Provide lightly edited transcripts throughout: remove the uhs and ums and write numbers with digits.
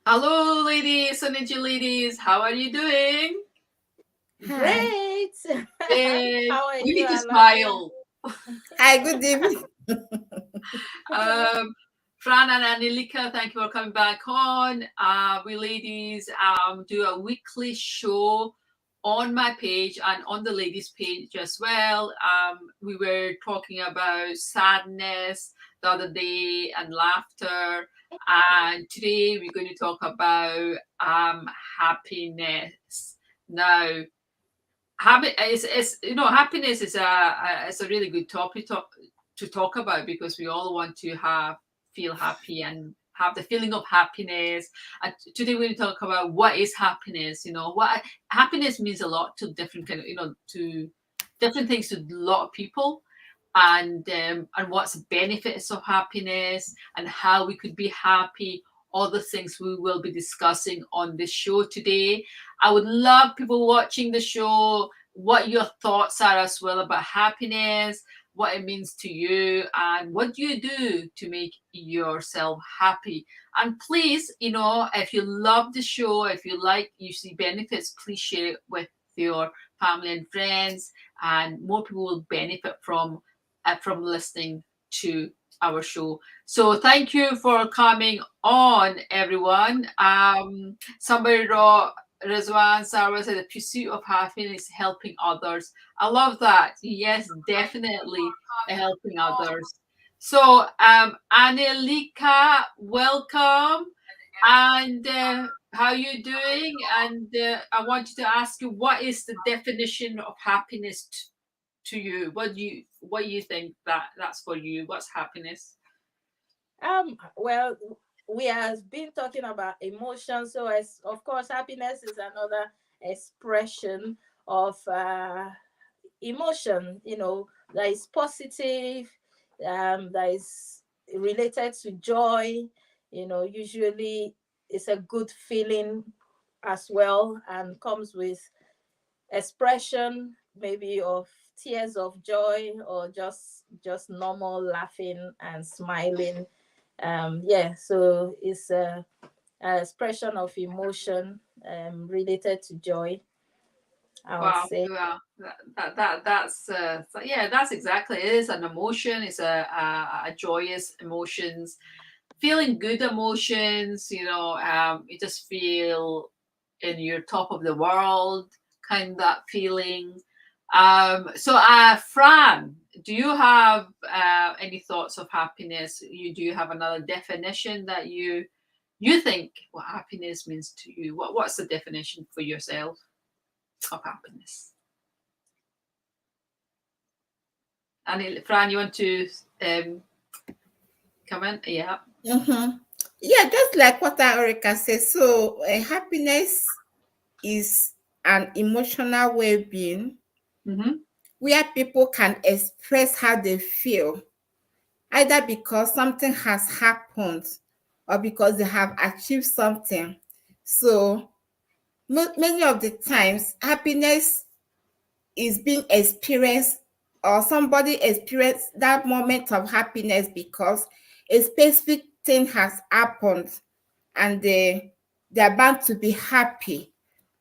Hello, ladies, energy ladies. How are you doing? Hi. Great. Yay. How are We you, need to Alondra? smile. Hi, good evening. Um, Fran and Anelika, thank you for coming back on. We ladies do a weekly show on my page and on the ladies' page as well. We were talking about sadness the other day and laughter. And today we're going to talk about happiness. Now, happiness is a really good topic to talk about because we all want to feel happy and have the feeling of happiness. And today we're going to talk about what is happiness. What happiness means a lot to different to different things to a lot of people, and what's the benefits of happiness and how we could be happy. All the things we will be discussing on this show today. I would love people watching the show what your thoughts are as well about happiness, what it means to you, and what do you do to make yourself happy. And please, if you love the show, if you see benefits, please share it with your family and friends, and more people will benefit from listening to our show. So thank you for coming on, everyone. Somebody wrote, Rizwan Sarwa said, the pursuit of happiness is helping others. I love that. Yes, definitely helping others. So, Anelika, welcome. And how you doing? And I wanted to ask you, what is the definition of happiness to you? What do you think that's for you? What's happiness? Well, we have been talking about emotion, so as of course, happiness is another expression of emotion. That is positive, that is related to joy. Usually it's a good feeling as well, and comes with expression maybe of tears of joy or just normal laughing and smiling. Yeah, so it's a expression of emotion related to joy, I would Wow, say. yeah, yeah, that's exactly it. Is an emotion. It's a joyous emotions, feeling good emotions. You just feel in your top of the world, kind of that feeling. So, Fran, do you have any thoughts of happiness? Do you have another definition that you think what happiness means to you? What's the definition for yourself of happiness? And Fran, you want to um, comment? Yeah. Mm-hmm. Yeah, just like what Erica said. So, happiness is an emotional well being Mm-hmm. where people can express how they feel, either because something has happened or because they have achieved something. So, many of the times, happiness is being experienced or somebody experienced that moment of happiness because a specific thing has happened and they're bound to be happy,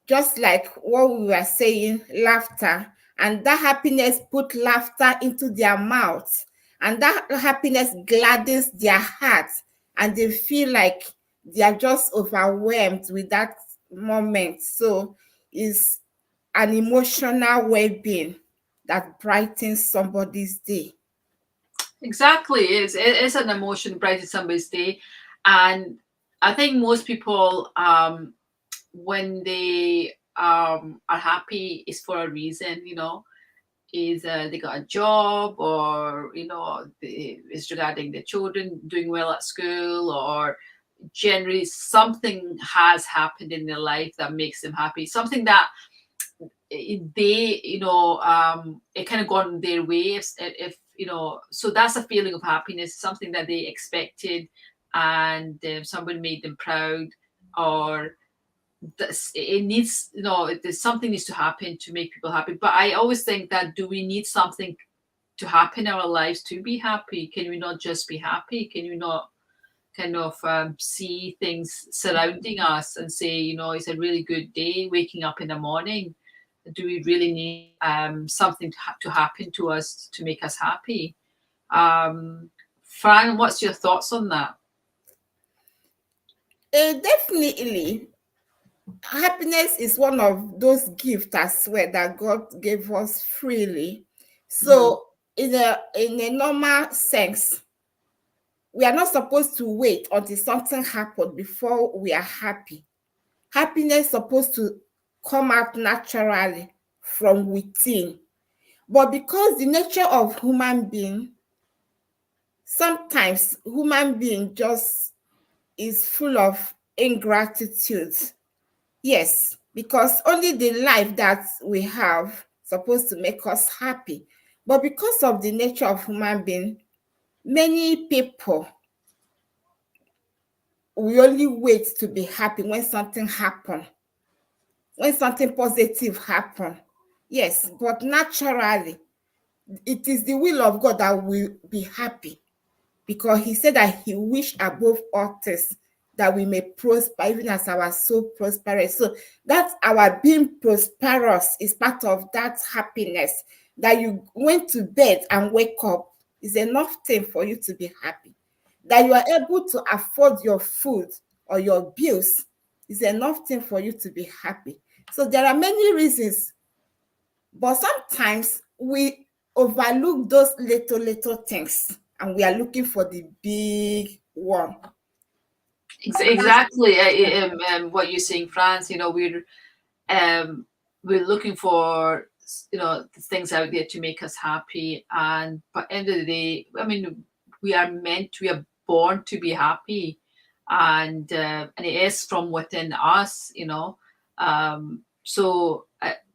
just like what we were saying, laughter, and that happiness put laughter into their mouths, and that happiness gladdens their hearts, and they feel like they are just overwhelmed with that moment. So it's an emotional well-being that brightens somebody's day. Exactly. It's an emotion bright in somebody's day. And I think most people, when they are happy, is for a reason, is they got a job, or it's regarding the children doing well at school, or generally something has happened in their life that makes them happy, something that they it kind of gone their way, if so that's a feeling of happiness, something that they expected, and somebody made them proud, or it needs, there's something needs to happen to make people happy. But I always think that, do we need something to happen in our lives to be happy? Can we not just be happy? kind of see things surrounding us and say, it's a really good day waking up in the morning. Do we really need something to happen to us to make us happy? Fran, what's your thoughts on that? Definitely, happiness is one of those gifts as well that God gave us freely. So, in a normal sense, we are not supposed to wait until something happens before we are happy. Happiness is supposed to come out naturally from within. But because the nature of human being, sometimes human being just is full of ingratitude. Yes, because only the life that we have supposed to make us happy. But because of the nature of human being, many people we only wait to be happy when something happen, when something positive happen. Yes, but naturally, it is the will of God that we be happy, because he said that he wished above all things that we may prosper, even as our soul prosperous. So that's our being prosperous is part of that happiness. That you went to bed and wake up is enough thing for you to be happy. That you are able to afford your food or your bills is enough thing for you to be happy. So there are many reasons, but sometimes we overlook those little things and we are looking for the big one. Exactly. What you're saying, France. Um, we're looking for the things out there to make us happy, and by the end of the day, I mean, we are born to be happy, and it is from within us. So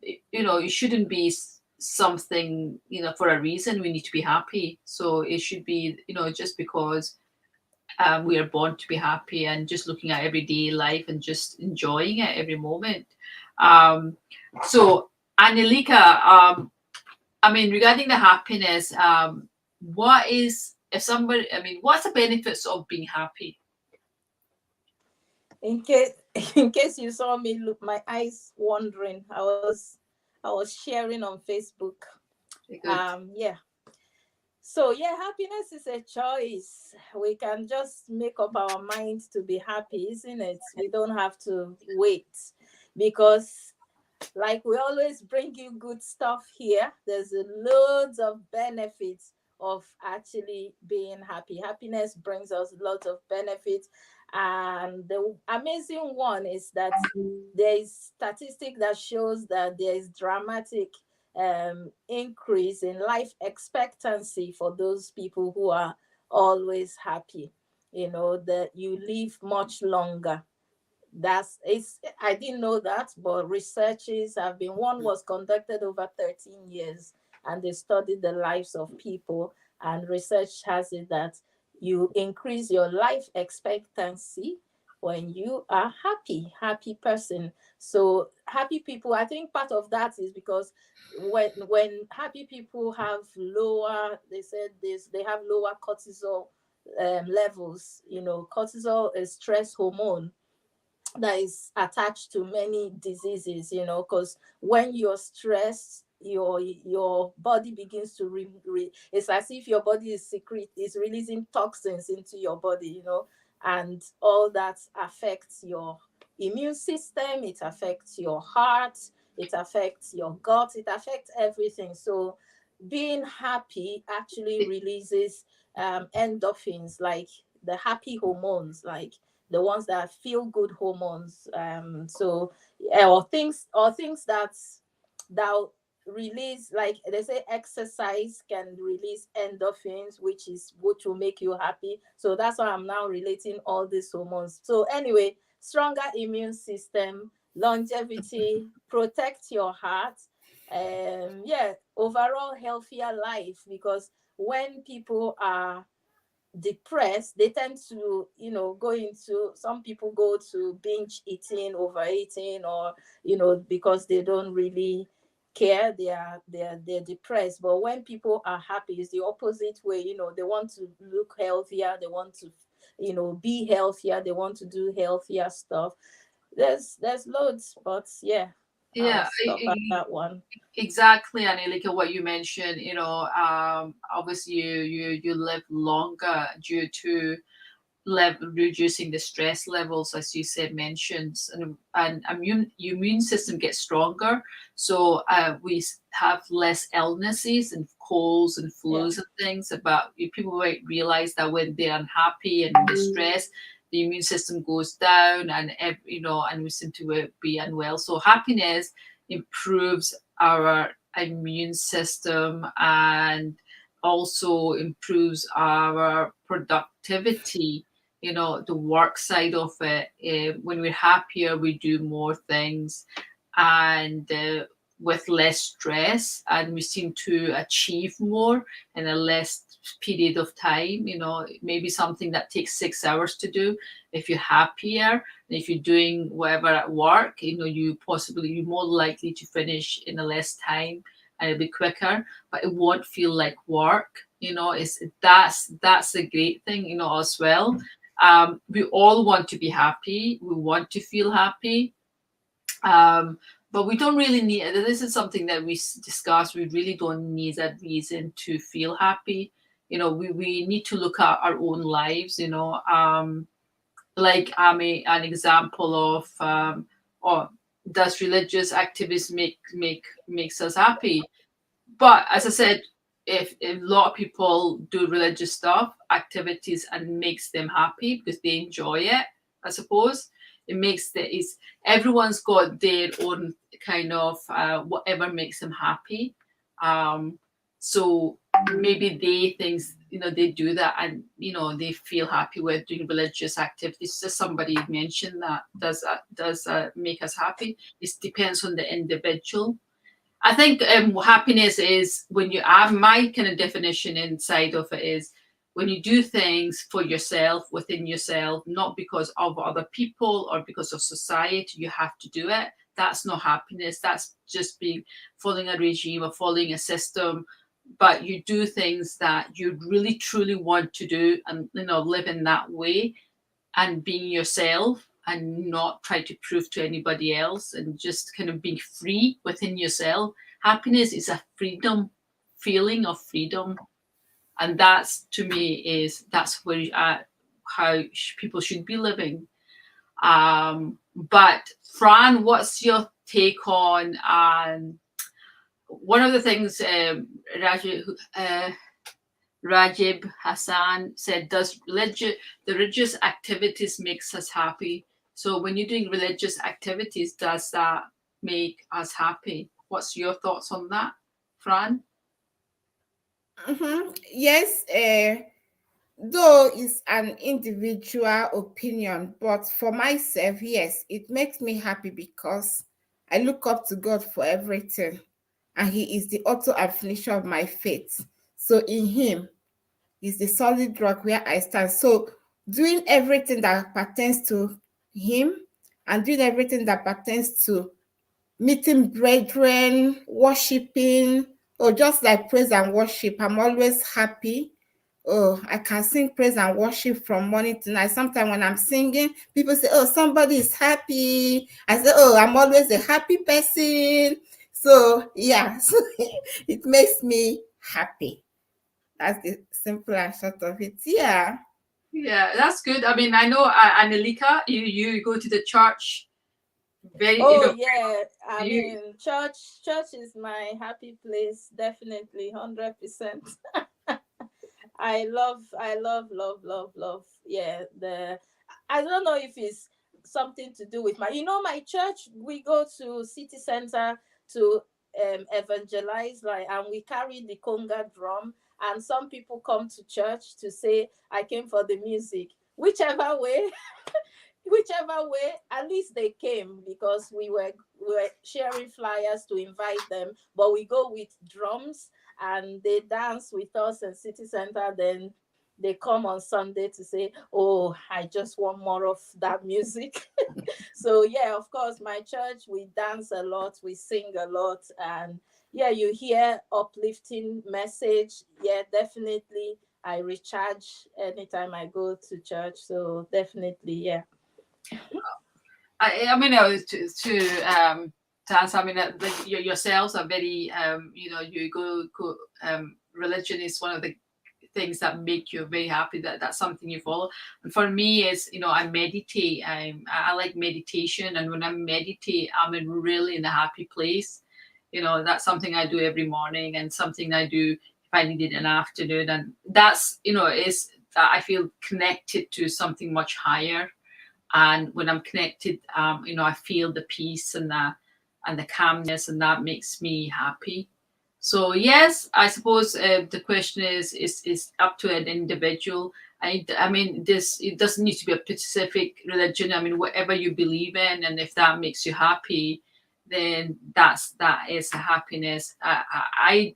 it shouldn't be something for a reason we need to be happy. So it should be just because we are born to be happy, and just looking at everyday life and just enjoying it every moment. Um, so, Anelika, I mean, regarding the happiness, what is if somebody? I mean, what's the benefits of being happy? In case in case you saw me look my eyes wandering, I was sharing on Facebook. Very good. Yeah. So yeah, happiness is a choice. We can just make up our minds to be happy, isn't it? We don't have to wait, because like we always bring you good stuff here. There's loads of benefits of actually being happy. Happiness brings us lots of benefits. And the amazing one is that there is statistic that shows that there is dramatic increase in life expectancy for those people who are always happy. That you live much longer. That's it's I didn't know that, but researches have been one was conducted over 13 years, and they studied the lives of people, and research has it that you increase your life expectancy when you are happy person. So happy people, I think part of that is because when happy people have lower, they said this, they have lower cortisol levels. Cortisol is stress hormone that is attached to many diseases, because when you're stressed, your body begins to it's as if your body is releasing toxins into your body, and all that affects your immune system, it affects your heart, it affects your gut, it affects everything. So being happy actually releases endorphins, like the happy hormones, like the ones that feel good hormones. Or things that release, like they say exercise can release endorphins, which will make you happy. So that's why I'm now relating all these hormones. So anyway, stronger immune system, longevity, protect your heart, yeah, overall healthier life, because when people are depressed, they tend to go into, some people go to binge eating, overeating, or because they don't really care, they're depressed. But when people are happy, it's the opposite way. They want to look healthier, they want to be healthier. They want to do healthier stuff. There's loads, but yeah, I'll Yeah, stop at that one. exactly. And like what you mentioned, obviously you live longer due to reducing the stress levels, as you said mentions, and immune system gets stronger. So we have less illnesses and colds and Yeah. flus and things. But people might realize that when they're unhappy and under stress, the immune system goes down, and and we seem to be unwell. So happiness improves our immune system and also improves our productivity, the work side of it. When we're happier, we do more things, and with less stress, and we seem to achieve more in a less period of time. Maybe something that takes 6 hours to do. If you're happier, and if you're doing whatever at work, you're more likely to finish in a less time, and it'll be quicker, but it won't feel like work. It's that's a great thing, as well. We all want to be happy. We want to feel happy. But we don't really need, this is something that we discussed. We really don't need that reason to feel happy. We need to look at our own lives, like an example of, or does religious activities makes us happy? But as I said, if a lot of people do religious stuff, activities, and makes them happy because they enjoy it, I suppose it makes is everyone's got their own kind of whatever makes them happy. So maybe they things they do that, and they feel happy with doing religious activities. Just somebody mentioned that does make us happy. It depends on the individual. I think happiness is when you have my kind of definition inside of it is when you do things for yourself, within yourself, not because of other people or because of society, you have to do it. That's not happiness. That's just being following a regime or following a system. But you do things that you really truly want to do, and live in that way, and being yourself, and not try to prove to anybody else, and just kind of being free within yourself. Happiness is a freedom, feeling of freedom, and that's, to me, that's where how people should be living. But Fran, what's your take on one of the things Rajib Hassan said, does the religious activities makes us happy? So when you're doing religious activities, does that make us happy? What's your thoughts on that, Fran? Yes, though it's an individual opinion, but for myself, yes, it makes me happy because I look up to God for everything, and He is the author and finisher of my faith. So in Him is the solid rock where I stand. So doing everything that pertains to Him and doing everything that pertains to meeting brethren, worshiping, or just like praise and worship, I'm always happy. Oh, I can sing praise and worship from morning to night. Sometimes when I'm singing, people say, oh, somebody is happy. I say, oh, I'm always a happy person. So yeah, so it makes me happy. That's the simple and short of it. Yeah. Yeah, that's good. I mean, I know, Annalika, you go to the church very, Oh yeah, I you mean, church is my happy place, definitely, 100%. I love. Yeah, I don't know if it's something to do with my church. We go to city center to evangelize, like, and we carry the conga drum. And some people come to church to say, "I came for the music." Whichever way, whichever way, at least they came because we were sharing flyers to invite them. But we go with drums and they dance with us in city center. Then they come on Sunday to say, "Oh, I just want more of that music." So yeah, of course, my church, we dance a lot, we sing a lot, and yeah, you hear uplifting message. Yeah, definitely. I recharge anytime I go to church. So definitely, yeah. I mean, to answer, I mean, like yourselves are very, you go religion is one of the things that make you very happy. That's something you follow. And for me, is I meditate. I like meditation, and when I meditate, I'm in really in a happy place. That's something I do every morning, and something I do if I need it in the afternoon, and that's is that I feel connected to something much higher. And when I'm connected, I feel the peace and the calmness, and that makes me happy. So yes, I suppose the question is up to an individual. I mean, this it doesn't need to be a specific religion. I mean, whatever you believe in, and if that makes you happy, then that is the happiness. I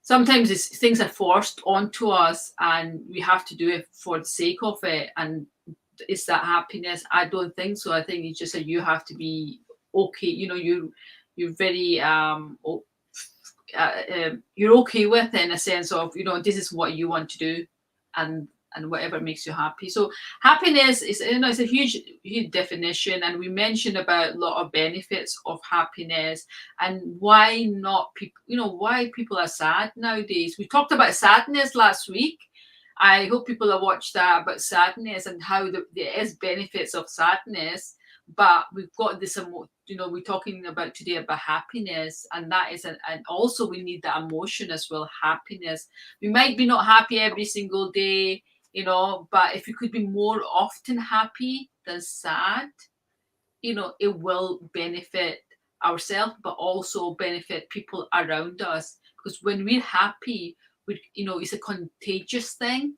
sometimes things are forced onto us, and we have to do it for the sake of it. And is that happiness? I don't think so. I think it's just that you have to be okay. You're very you're okay with it, in a sense of this is what you want to do, and whatever makes you happy. So happiness is it's a huge definition, and we mentioned about a lot of benefits of happiness, and why not people why people are sad nowadays. We talked about sadness last week. I hope people have watched that about sadness, and how there is benefits of sadness, but we've got this we're talking about today about happiness, and that is and also we need the emotion as well. Happiness, we might be not happy every single day, but if we could be more often happy than sad, it will benefit ourselves, but also benefit people around us. Because when we're happy, it's a contagious thing.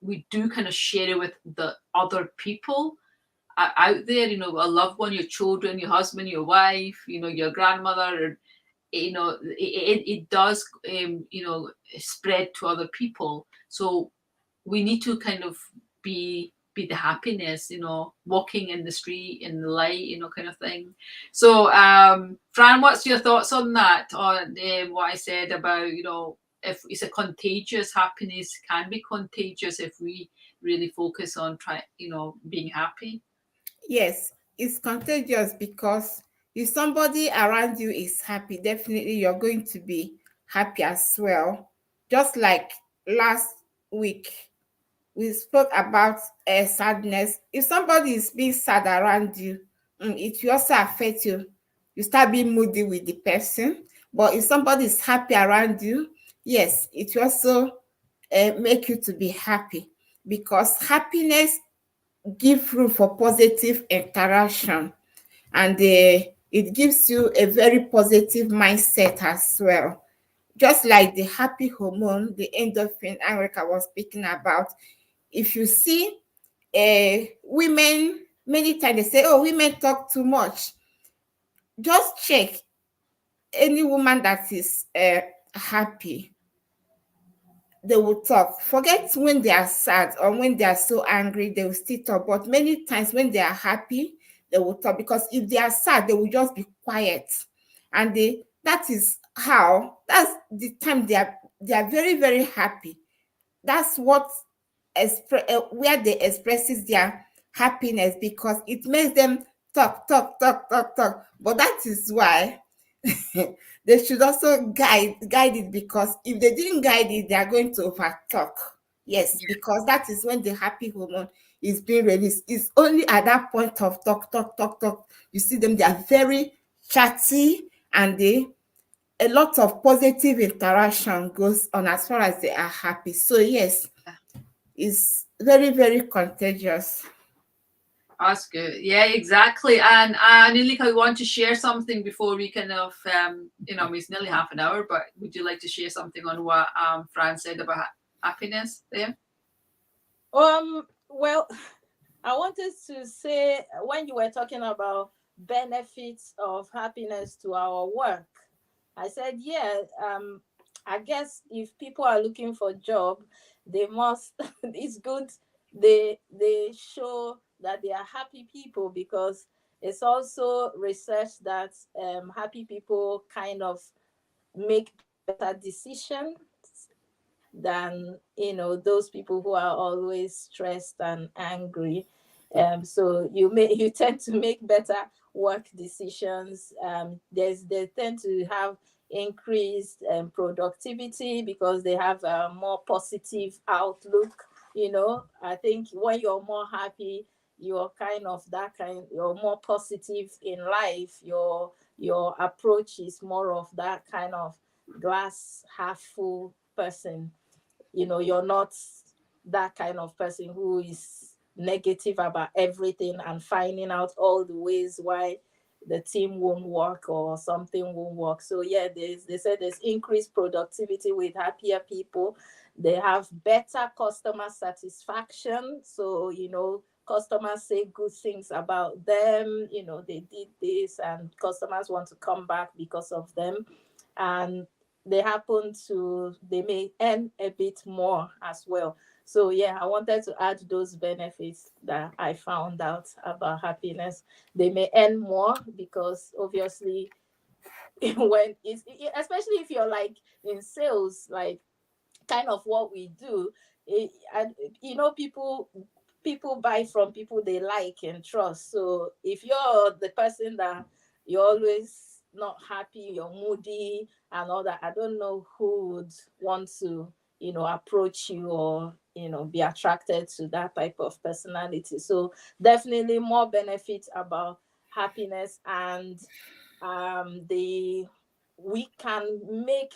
We do kind of share it with the other people out there, a loved one, your children, your husband, your wife, your grandmother, or, it does, spread to other people. So we need to kind of be the happiness, walking in the street in the light, kind of thing. So Fran, what's your thoughts on that, on what I said about if it's a contagious, happiness can be contagious if we really focus on being happy. Yes, it's contagious because if somebody around you is happy, definitely you're going to be happy as well. Just like last week, we spoke about sadness. If somebody is being sad around you, it will also affect you. You start being moody with the person. But if somebody is happy around you, yes, it will also make you to be happy, because happiness give room for positive interaction, and it gives you a very positive mindset as well. Just like the happy hormone, the endorphin America was speaking about. If you see women, many times they say, oh, women talk too much. Just check any woman that is happy, they will talk. Forget when they are sad or when they are so angry, they will still talk. But many times when they are happy, they will talk, because if they are sad, they will just be quiet. And that's the time they are very, very happy. That's what where they expresses their happiness, because it makes them talk, talk, talk, talk, talk. But that is why they should also guide it, because if they didn't guide it, they are going to over talk. Yes, because that is when the happy hormone is being released. It's only at that point of talk, talk, talk, talk. You see them, they are very chatty, and a lot of positive interaction goes on as far as they are happy. So yes, it's very, very contagious. That's good. Yeah, exactly. And Nilika, I want to share something before we kind of, it's nearly half an hour, but would you like to share something on what Fran said about happiness there? Well, I wanted to say, when you were talking about benefits of happiness to our work, I said, yeah, I guess if people are looking for job, they must it's good they show that they are happy people, because it's also research that happy people kind of make better decisions, than, those people who are always stressed and angry. So you tend to make better work decisions. They tend to have increased productivity because they have a more positive outlook. I think when you're more happy, you're you're more positive in life. Your approach is more of that kind of glass half full person. You're not that kind of person who is negative about everything and finding out all the ways why the team won't work or something won't work. So yeah, they said there's increased productivity with happier people. They have better customer satisfaction. So customers say good things about them. They did this and customers want to come back because of them. And they may earn a bit more as well. So yeah, I wanted to add those benefits that I found out about happiness. They may earn more because obviously when especially if you're like in sales, like kind of what we do, and people buy from people they like and trust. So if you're the person that you're always not happy, you're moody and all that, I don't know who would want to approach you or be attracted to that type of personality. So definitely more benefits about happiness. And the we can make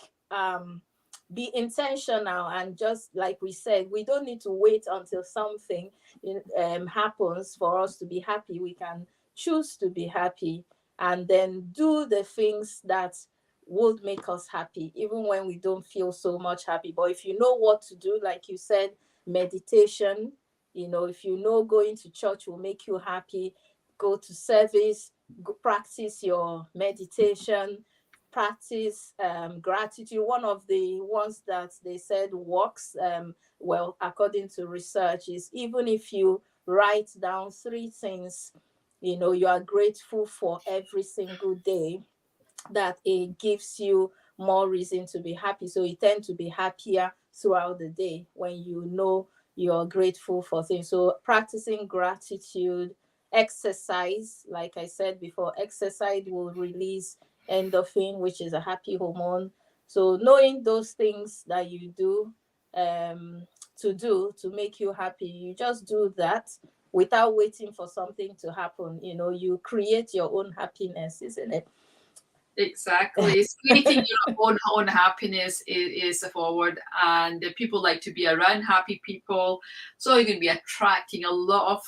be intentional, and just like we said, we don't need to wait until something happens for us to be happy. We can choose to be happy and then do the things that would make us happy even when we don't feel so much happy. But if you know what to do, like you said, meditation, if going to church will make you happy, go to service, practice your meditation, practice gratitude. One of the ones that they said works well, according to research, is even if you write down three things you are grateful for every single day, that it gives you more reason to be happy. So you tend to be happier throughout the day when you're grateful for things. So practicing gratitude, exercise, like I said before, exercise will release endorphin, which is a happy hormone. So knowing those things that you do to make you happy, you just do that without waiting for something to happen. You create your own happiness, isn't it? Exactly. It's creating your own happiness is a forward, and people like to be around happy people. So you're going to be attracting a lot of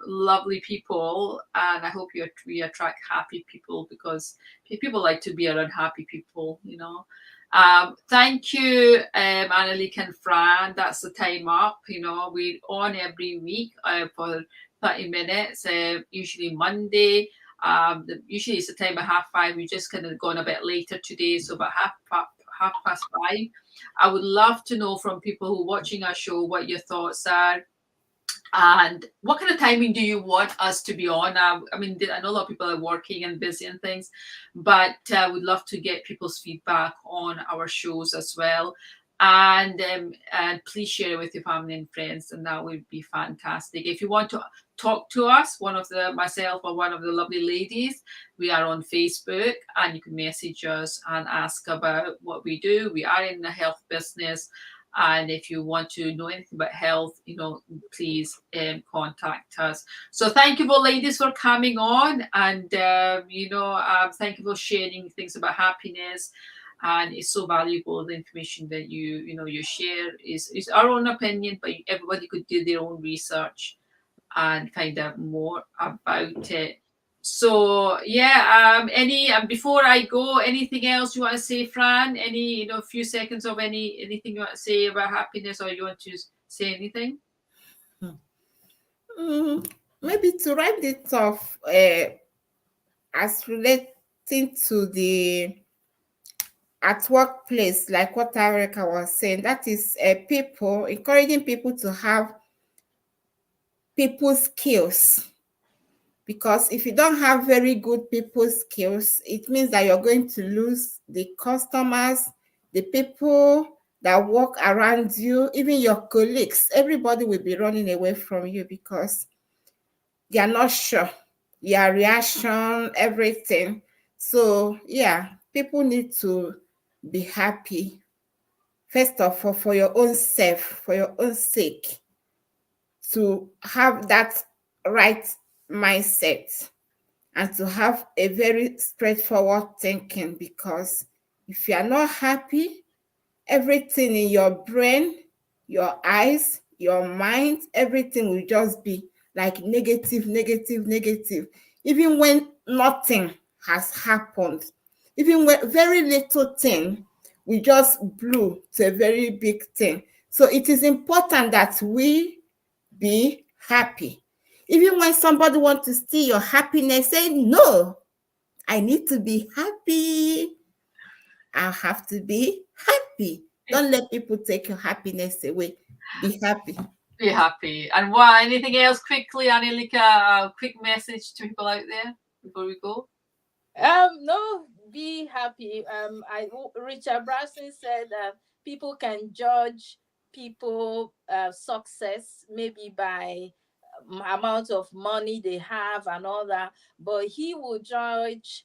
lovely people, and I hope we attract happy people because people like to be around happy people. Thank you, Anneliek and Fran. That's the time up. We're on every week for 30 minutes, usually Monday. Usually it's the time of 5:30. We just kind of gone a bit later today, so about half past 5. I would love to know from people who are watching our show what your thoughts are. And what kind of timing do you want us to be on? I mean, I know a lot of people are working and busy and things, but we'd love to get people's feedback on our shows as well. And please share it with your family and friends, and that would be fantastic. If you want to talk to us, myself or one of the lovely ladies, we are on Facebook, and you can message us and ask about what we do. We are in the health business. And if you want to know anything about health, please contact us. So thank you, all ladies, for coming on, and thank you for sharing things about happiness. And it's so valuable, the information that you share is our own opinion, but everybody could do their own research and find out more about it. So yeah, before I go, anything else you want to say, Fran? Any few seconds of anything you want to say about happiness, or you want to say anything? Maybe to write it off as relating to the at workplace, like what Erica was saying, that is people encouraging people to have people skills. Because if you don't have very good people skills, it means that you're going to lose the customers, the people that work around you, even your colleagues, everybody will be running away from you because they are not sure your reaction, everything. So yeah, people need to be happy. First of all, for your own self, for your own sake, to have that right mindset and to have a very straightforward thinking, because if you are not happy, everything in your brain, your eyes, your mind, everything will just be like negative, negative, negative. Even when nothing has happened, even when very little thing, we just blew to a very big thing. So it is important that we be happy. Even when somebody wants to steal your happiness, say, no, I need to be happy. I have to be happy. Don't let people take your happiness away. Be happy. Be happy. And what? Anything else quickly, Anilika? A quick message to people out there before we go. No, be happy. Richard Branson said that people can judge people success maybe by amount of money they have and all that, but he will judge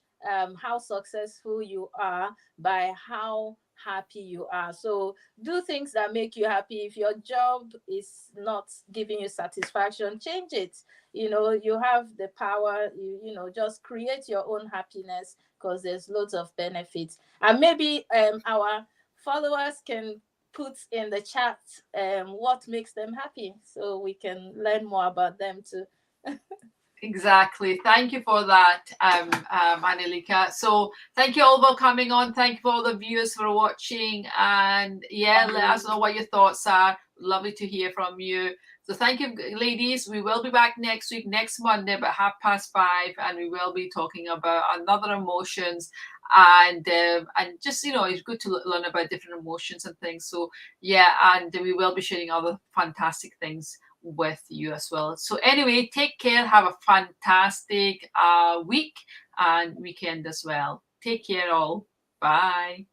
how successful you are by how happy you are. So do things that make you happy. If your job is not giving you satisfaction, change it. You have the power. Just create your own happiness, because there's loads of benefits. And maybe our followers can put in the chat what makes them happy, so we can learn more about them too. Exactly. Thank you for that, Anilika. So thank you all for coming on. Thank you for all the viewers for watching. And yeah, let us know what your thoughts are. Lovely to hear from you. So thank you, ladies. We will be back next week, next Monday, about 5:30, and we will be talking about another emotions. And just it's good to learn about different emotions and things. So yeah, and we will be sharing other fantastic things with you as well. So anyway, take care. Have a fantastic week and weekend as well. Take care all. Bye.